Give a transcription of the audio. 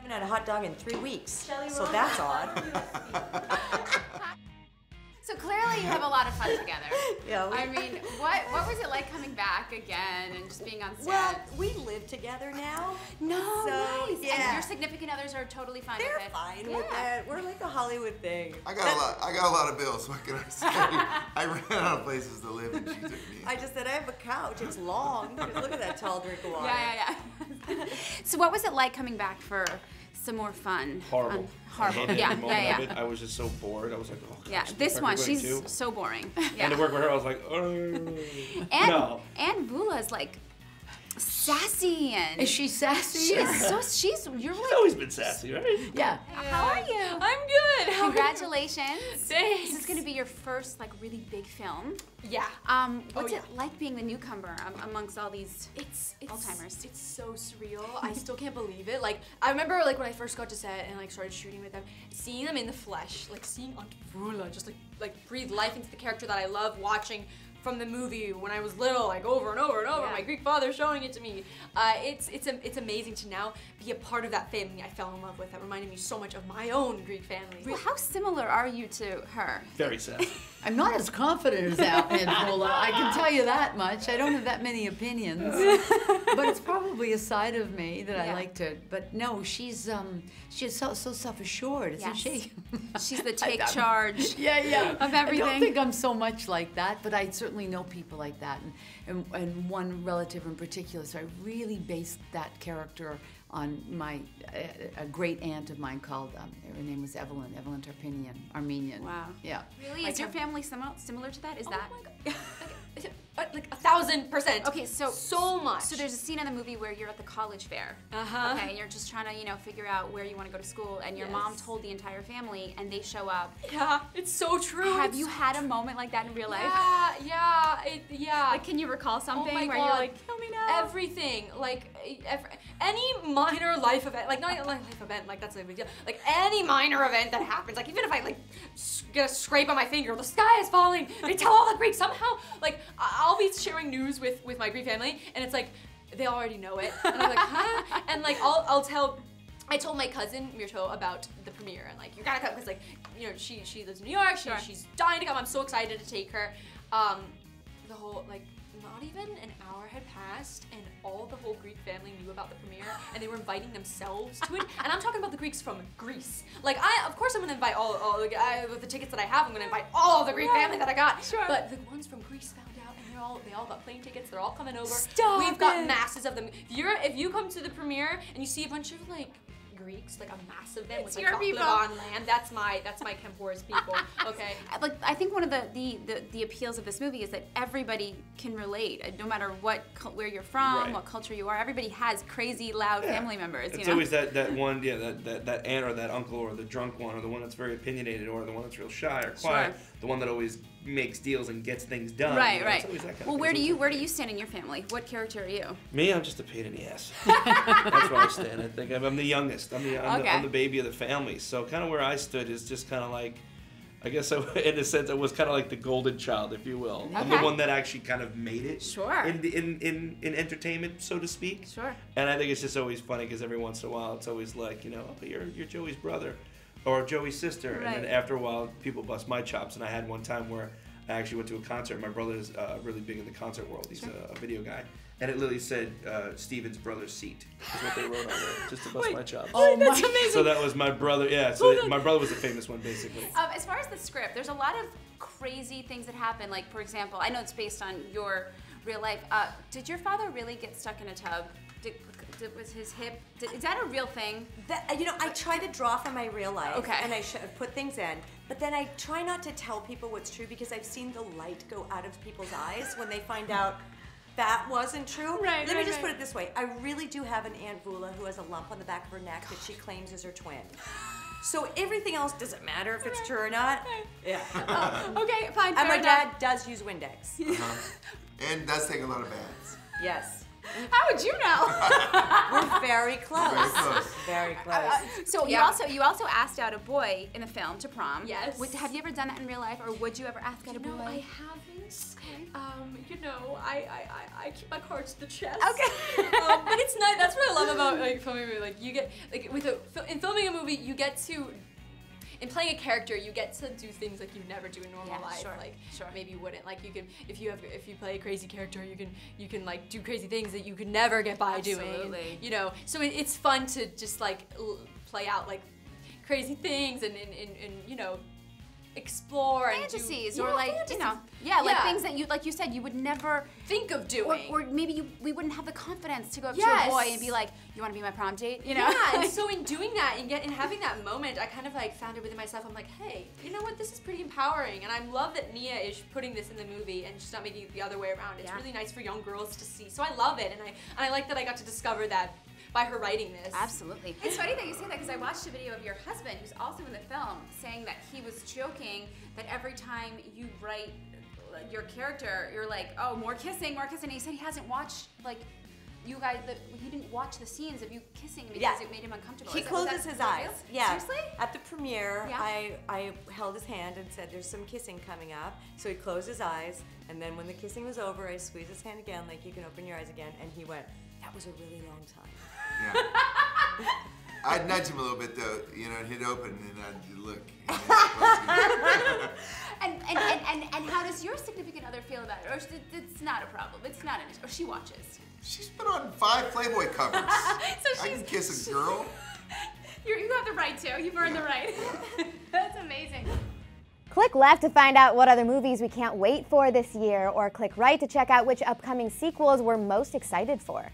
haven't had a hot dog in 3 weeks, so that's odd. So clearly you have a lot of fun together. Yeah. I mean, what was it like coming back again and just being on set? Well, we live together now. No, so, nice. Yeah. And your significant others are totally fine with it. They're fine with it. We're like a Hollywood thing. I got a lot of bills. What can I say? I ran out of places to live, and she took me. I just said I have a couch. It's long. Look at that tall drink of water. Yeah. So what was it like coming back for some more fun? Horrible. Horrible. Yeah. I was just so bored. I was like, oh gosh. Yeah, this one, she's so boring. Yeah. And to work with her, I was like, oh. And Vula's like sassy and. Is she sassy? You're She's always been sassy, right? Yeah. How are you? I'm good. How Congratulations. Thanks. This is going to be your first like really big film. Yeah. What's it like being the newcomer amongst all these Alzheimer's? It's so surreal. I still can't believe it. Like I remember like when I first got to set and like started shooting with them, seeing them in the flesh, like seeing Aunt Vula just like breathe life into the character that I love watching from the movie when I was little, like over and over and over. My Greek father showing it to me. It's amazing to now be a part of that family I fell in love with. That reminded me so much of my own Greek family. Well, how similar are you to her? Very sassy. I'm not as confident as Aunt Vula. I can tell you that much. I don't have that many opinions, but it's probably a side of me that I like to. But no, she's so self-assured, isn't she? She's the take charge. Yeah. Of everything. I don't think I'm so much like that, but I certainly know people like that, and one relative in particular. So I really based that character on a great aunt of mine called, her name was Evelyn Tarpinian, Armenian. Wow. Yeah. Really? Is your family similar to that? Is that? Oh my God. Like 1,000%. Okay, so much. So there's a scene in the movie where you're at the college fair. Okay, and you're just trying to, figure out where you want to go to school, and your mom told the entire family, and they show up. Yeah, it's so true. Have you had a moment like that in real life? Yeah. Like, can you recall something where you're like, kill me now? Everything, like any minor life event, like not a life event, like that's a big deal. Like any minor event that happens, like even if I get a scrape on my finger, the sky is falling. They tell all the Greeks somehow. Like I'll be sharing news with my Greek family, and it's like they already know it, and I'm like, huh? And like I told my cousin Mirto about the premiere, and like you gotta come because like she lives in New York. She's dying to come. I'm so excited to take her. The whole not even an hour had passed, and the whole Greek family knew about the premiere, and they were inviting themselves to it. And I'm talking about the Greeks from Greece. Like of course I'm gonna invite all with the tickets that I have. I'm gonna invite all of the Greek family that I got. Sure. But the ones from Greece found out, and they all got plane tickets. They're all coming over. We've got masses of them. If you come to the premiere and you see a bunch of Greeks, like a mass of them with your people on land. That's my Kampouris people. Okay. I think one of the appeals of this movie is that everybody can relate, no matter where you're from, what culture you are. Everybody has crazy loud family members. It's always that one, that aunt or that uncle or the drunk one or the one that's very opinionated or the one that's real shy or quiet, the one that always makes deals and gets things done. Right. It's always that kind well, of where do you stand in your family? What character are you? Me, I'm just a pain in the ass. That's where I stand. I think I'm the youngest. I'm the baby of the family. So kind of where I stood is just kind of like, I guess in a sense I was kind of like the golden child, if you will. I'm the one that actually kind of made it. Sure. In entertainment, so to speak. Sure. And I think it's just always funny because every once in a while it's always like, you're Joey's brother or Joey's sister. Right. And then after a while people bust my chops. And I had one time where I actually went to a concert. My brother is really big in the concert world. He's a video guy. And it literally said Steven's brother's seat is what they wrote on there, just to bust my chops. Oh, that's amazing. So that was my brother. Yeah, so my brother was the famous one, basically. As far as the script, there's a lot of crazy things that happen. Like, for example, I know it's based on your real life. Did your father really get stuck in a tub? Was his hip? Is that a real thing? I try to draw from my real life, and I put things in, but then I try not to tell people what's true because I've seen the light go out of people's eyes when they find out that wasn't true. Let me just put it this way. I really do have an Aunt Vula who has a lump on the back of her neck that she claims is her twin. So everything else doesn't matter if it's true or not. Yeah. Okay, fine. And my dad does use Windex. And does take a lot of baths. Yes. How would you know? We're very close. Very close. Very close. So you also asked out a boy in the film to prom. Yes. Have you ever done that in real life, or would you ever ask out a boy? I haven't. you know, I keep my cards to the chest. Okay. But it's nice. That's what I love about like filming a movie. Like you get like in filming a movie, you get to. In playing a character, you get to do things like you never do in normal life. Sure. Like maybe you wouldn't. Like you can, if you play a crazy character, you can like do crazy things that you could never get by doing. You know, so it's fun to just like play out like crazy things and you know, explore fantasies and do, or like fantasies. you know, like things that you like you said you would never think of doing, or maybe we wouldn't have the confidence to go up to a boy and be like, you want to be my prom date, you know? Yeah, and so in doing that and having that moment, I kind of like found it within myself. I'm like, hey, you know what? This is pretty empowering, and I love that Nia is putting this in the movie and she's not making it the other way around. It's really nice for young girls to see. So I love it, and I like that I got to discover that by her writing this. Absolutely. It's funny that you say that because I watched a video of your husband, who's also in the film, saying that he was joking that every time you write your character, you're like, oh, more kissing, more kissing. And he said he hasn't watched, like, you guys, he didn't watch the scenes of you kissing because it made him uncomfortable. He closes his eyes. Yeah. Seriously? At the premiere, I held his hand and said, there's some kissing coming up. So he closed his eyes, and then when the kissing was over, I squeezed his hand again, like, you can open your eyes again, and he went, that was a really long time. Yeah. I'd nudge him a little bit though, you know, and he'd open and I'd look. And how does your significant other feel about it? Or it's not a problem. It's not an issue. Or she watches. She's been on 5 Playboy covers. So I can kiss a girl. You have the right to. You've earned the right. That's amazing. Click left to find out what other movies we can't wait for this year, or click right to check out which upcoming sequels we're most excited for.